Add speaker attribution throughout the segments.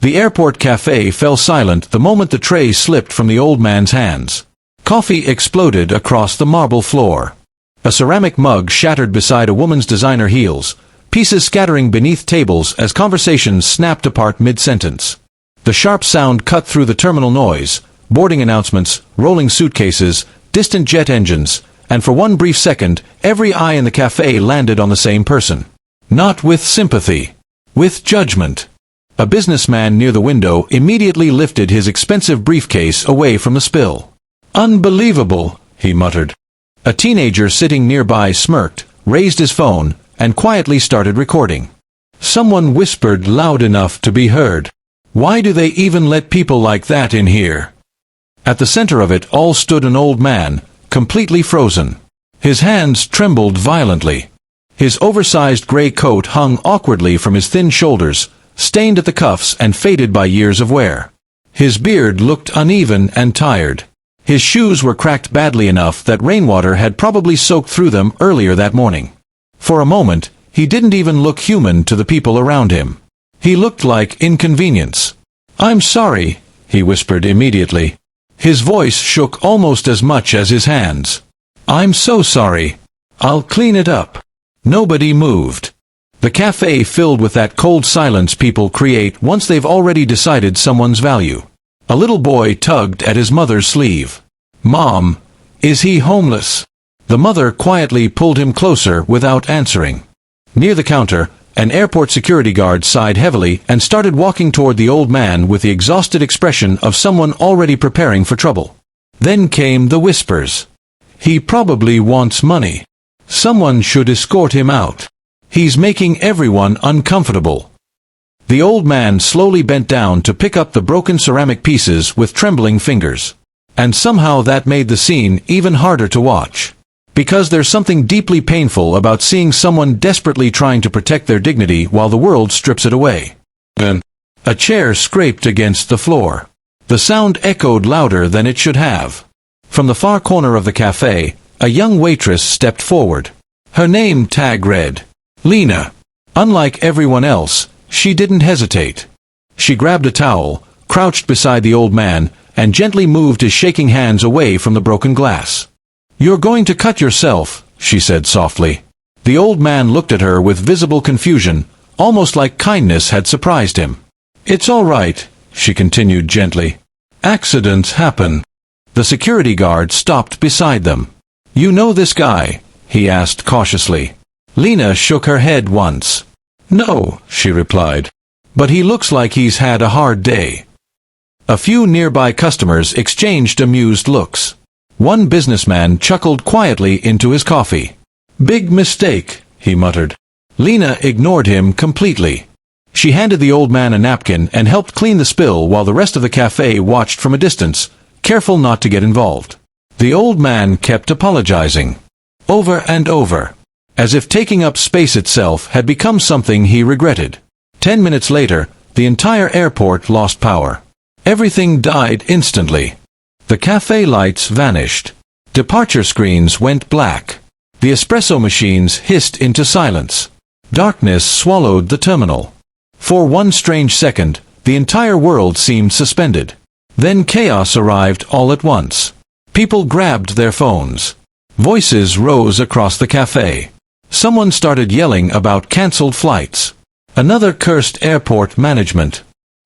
Speaker 1: The airport cafe fell silent the moment the tray slipped from the old man's hands. Coffee exploded across the marble floor. A ceramic mug shattered beside a woman's designer heels, pieces scattering beneath tables as conversations snapped apart mid-sentence. The sharp sound cut through the terminal noise, boarding announcements, rolling suitcases, distant jet engines, and for one brief second, every eye in the cafe landed on the same person. Not with sympathy. With judgment. A businessman near the window immediately lifted his expensive briefcase away from the spill. "Unbelievable," he muttered. A teenager sitting nearby smirked, raised his phone, and quietly started recording. Someone whispered loud enough to be heard. "Why do they even let people like that in here?" At the center of it all stood an old man, completely frozen. His hands trembled violently. His oversized gray coat hung awkwardly from his thin shoulders, stained at the cuffs and faded by years of wear. His beard looked uneven and tired. His shoes were cracked badly enough that rainwater had probably soaked through them earlier that morning. For a moment, he didn't even look human to the people around him. He looked like inconvenience. "I'm sorry," he whispered immediately. His voice shook almost as much as his hands. "I'm so sorry. I'll clean it up." Nobody moved. The cafe filled with that cold silence people create once they've already decided someone's value. A little boy tugged at his mother's sleeve. "Mom, is he homeless?" The mother quietly pulled him closer without answering. Near the counter, an airport security guard sighed heavily and started walking toward the old man with the exhausted expression of someone already preparing for trouble. Then came the whispers. "He probably wants money. Someone should escort him out. He's making everyone uncomfortable." The old man slowly bent down to pick up the broken ceramic pieces with trembling fingers. And somehow that made the scene even harder to watch. Because there's something deeply painful about seeing someone desperately trying to protect their dignity while the world strips it away. Then, a chair scraped against the floor. The sound echoed louder than it should have. From the far corner of the cafe, a young waitress stepped forward. Her name tag read, Lena. Unlike everyone else, she didn't hesitate. She grabbed a towel, crouched beside the old man, and gently moved his shaking hands away from the broken glass. "You're going to cut yourself," she said softly. The old man looked at her with visible confusion, almost like kindness had surprised him. "It's all right," she continued gently. "Accidents happen." The security guard stopped beside them. "You know this guy?" he asked cautiously. Lena shook her head once. "No," she replied. "But he looks like he's had a hard day." A few nearby customers exchanged amused looks. One businessman chuckled quietly into his coffee. "Big mistake," he muttered. Lena ignored him completely. She handed the old man a napkin and helped clean the spill while the rest of the cafe watched from a distance, careful not to get involved. The old man kept apologizing. Over and over. As if taking up space itself had become something he regretted. 10 minutes later, the entire airport lost power. Everything died instantly. The cafe lights vanished. Departure screens went black. The espresso machines hissed into silence. Darkness swallowed the terminal. For one strange second, the entire world seemed suspended. Then chaos arrived all at once. People grabbed their phones. Voices rose across the cafe. Someone started yelling about cancelled flights. Another cursed airport management.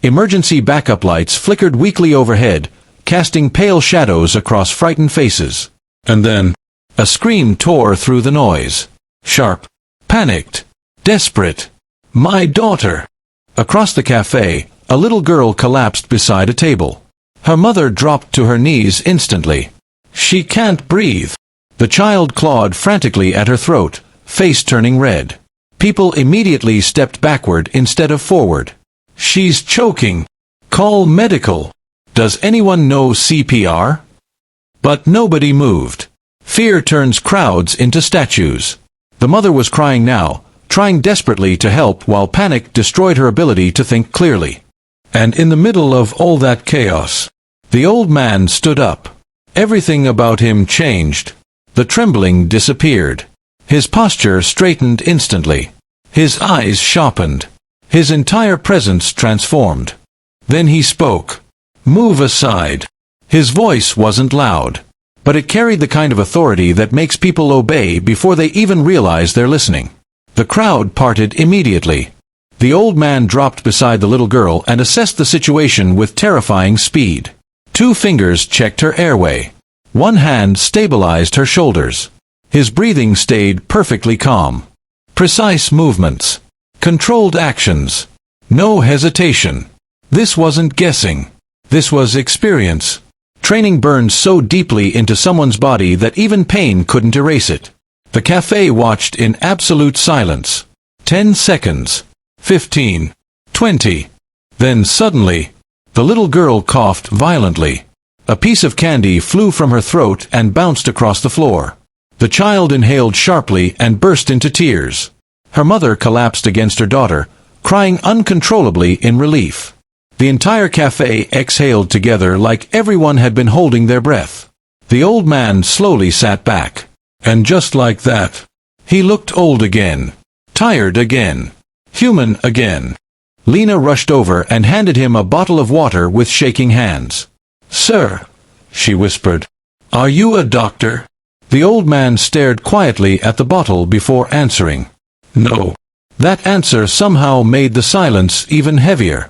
Speaker 1: Emergency backup lights flickered weakly overhead, casting pale shadows across frightened faces. And then, a scream tore through the noise. Sharp. Panicked. Desperate. "My daughter!" Across the cafe, a little girl collapsed beside a table. Her mother dropped to her knees instantly. "She can't breathe." The child clawed frantically at her throat, face turning red. People immediately stepped backward instead of forward. "She's choking. Call medical. Does anyone know CPR?" But nobody moved. Fear turns crowds into statues. The mother was crying now, trying desperately to help while panic destroyed her ability to think clearly. And in the middle of all that chaos, the old man stood up. Everything about him changed. The trembling disappeared. His posture straightened instantly. His eyes sharpened. His entire presence transformed. Then he spoke. "Move aside." His voice wasn't loud, but it carried the kind of authority that makes people obey before they even realize they're listening. The crowd parted immediately. The old man dropped beside the little girl and assessed the situation with terrifying speed. 2 fingers checked her airway. 1 hand stabilized her shoulders. His breathing stayed perfectly calm. Precise movements. Controlled actions. No hesitation. This wasn't guessing. This was experience. Training burned so deeply into someone's body that even pain couldn't erase it. The café watched in absolute silence. 10 seconds. 15. 20. Then suddenly, the little girl coughed violently. A piece of candy flew from her throat and bounced across the floor. The child inhaled sharply and burst into tears. Her mother collapsed against her daughter, crying uncontrollably in relief. The entire café exhaled together like everyone had been holding their breath. The old man slowly sat back. And just like that, he looked old again. Tired again. Human again. Lena rushed over and handed him a bottle of water with shaking hands. "Sir," she whispered, "are you a doctor?" The old man stared quietly at the bottle before answering. "No." That answer somehow made the silence even heavier.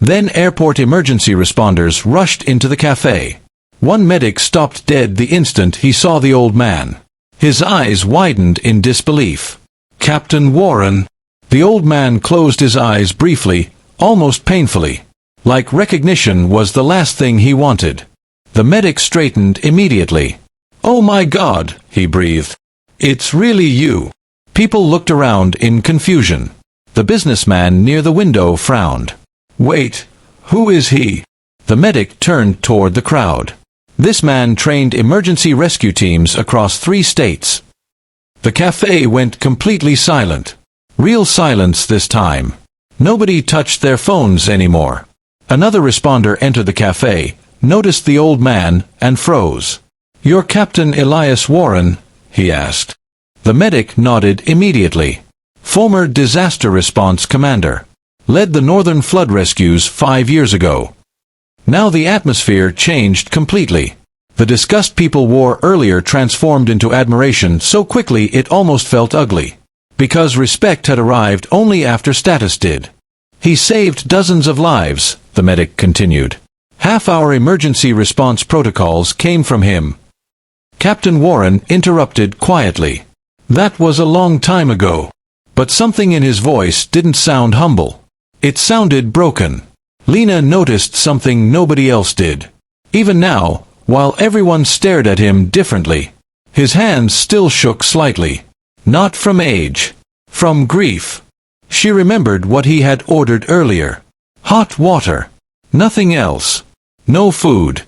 Speaker 1: Then airport emergency responders rushed into the café. One medic stopped dead the instant he saw the old man. His eyes widened in disbelief. "Captain Warren." The old man closed his eyes briefly, almost painfully. Like recognition was the last thing he wanted. The medic straightened immediately. "Oh my God," he breathed. "It's really you." People looked around in confusion. The businessman near the window frowned. "Wait, who is he?" The medic turned toward the crowd. This man trained emergency rescue teams across 3 states. The café went completely silent. Real silence this time. Nobody touched their phones anymore. Another responder entered the café, noticed the old man, and froze. "You're Captain Elias Warren?" he asked. The medic nodded immediately. Former disaster response commander. Led the Northern flood rescues 5 years ago. Now the atmosphere changed completely. The disgust people wore earlier transformed into admiration so quickly it almost felt ugly. Because respect had arrived only after status did. "He saved dozens of lives," the medic continued. "Half our emergency response protocols came from him." Captain Warren interrupted quietly. "That was a long time ago." But something in his voice didn't sound humble. It sounded broken. Lena noticed something nobody else did. Even now, while everyone stared at him differently, his hands still shook slightly. Not from age. From grief. She remembered what he had ordered earlier. Hot water. Nothing else. No food.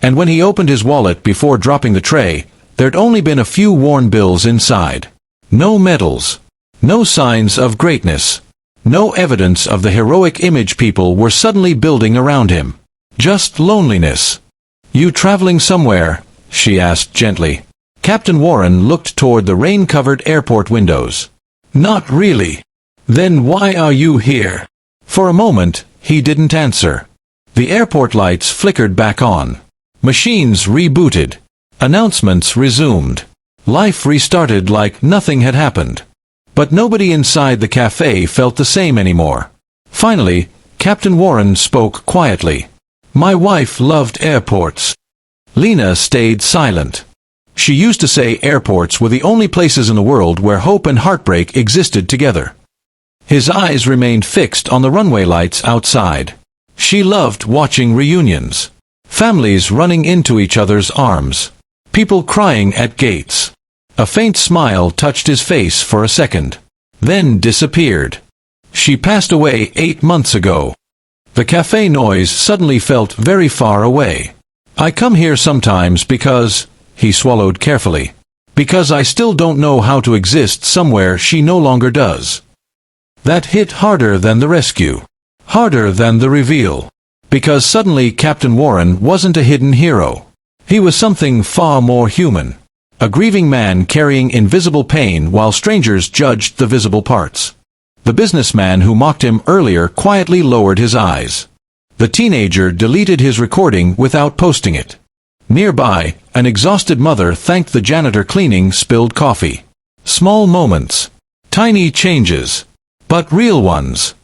Speaker 1: And when he opened his wallet before dropping the tray, there'd only been a few worn bills inside. No medals. No signs of greatness. No evidence of the heroic image people were suddenly building around him. Just loneliness. "You traveling somewhere?" she asked gently. Captain Warren looked toward the rain-covered airport windows. "Not really." "Then why are you here?" For a moment, he didn't answer. The airport lights flickered back on. Machines rebooted. Announcements resumed. Life restarted like nothing had happened. But nobody inside the café felt the same anymore. Finally, Captain Warren spoke quietly. "My wife loved airports." Lena stayed silent. She used to say airports were the only places in the world where hope and heartbreak existed together. His eyes remained fixed on the runway lights outside. She loved watching reunions. Families running into each other's arms. People crying at gates. A faint smile touched his face for a second, then disappeared. She passed away 8 months ago. The café noise suddenly felt very far away. "I come here sometimes because," he swallowed carefully, "because I still don't know how to exist somewhere she no longer does." That hit harder than the rescue. Harder than the reveal. Because suddenly Captain Warren wasn't a hidden hero. He was something far more human. A grieving man carrying invisible pain while strangers judged the visible parts. The businessman who mocked him earlier quietly lowered his eyes. The teenager deleted his recording without posting it. Nearby, an exhausted mother thanked the janitor cleaning spilled coffee. Small moments. Tiny changes. But real ones.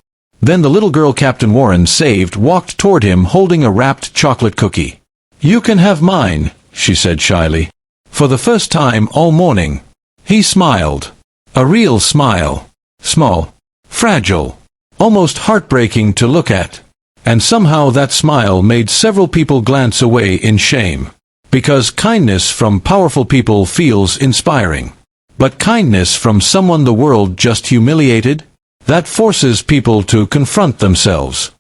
Speaker 1: Then the little girl Captain Warren saved walked toward him holding a wrapped chocolate cookie. "You can have mine," she said shyly. For the first time all morning. He smiled. A real smile. Small. Fragile. Almost heartbreaking to look at. And somehow that smile made several people glance away in shame. Because kindness from powerful people feels inspiring. But kindness from someone the world just humiliated? That forces people to confront themselves.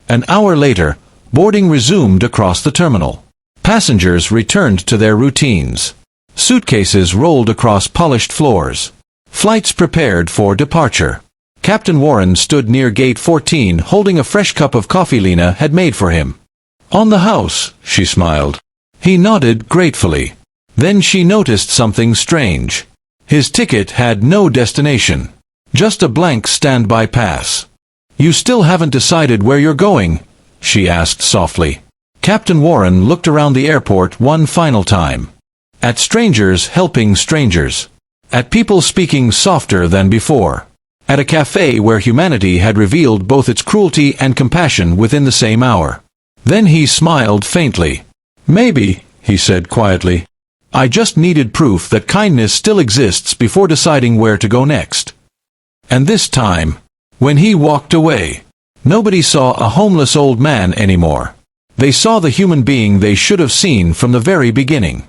Speaker 1: An hour later, boarding resumed across the terminal. Passengers returned to their routines. Suitcases rolled across polished floors. Flights prepared for departure. Captain Warren stood near gate 14 holding a fresh cup of coffee Lena had made for him. "On the house," she smiled. He nodded gratefully. Then she noticed something strange. His ticket had no destination. Just a blank standby pass. "You still haven't decided where you're going?" she asked softly. Captain Warren looked around the airport one final time. At strangers helping strangers. At people speaking softer than before. At a café where humanity had revealed both its cruelty and compassion within the same hour. Then he smiled faintly. "Maybe," he said quietly. "I just needed proof that kindness still exists before deciding where to go next." And this time, when he walked away, nobody saw a homeless old man anymore. They saw the human being they should have seen from the very beginning.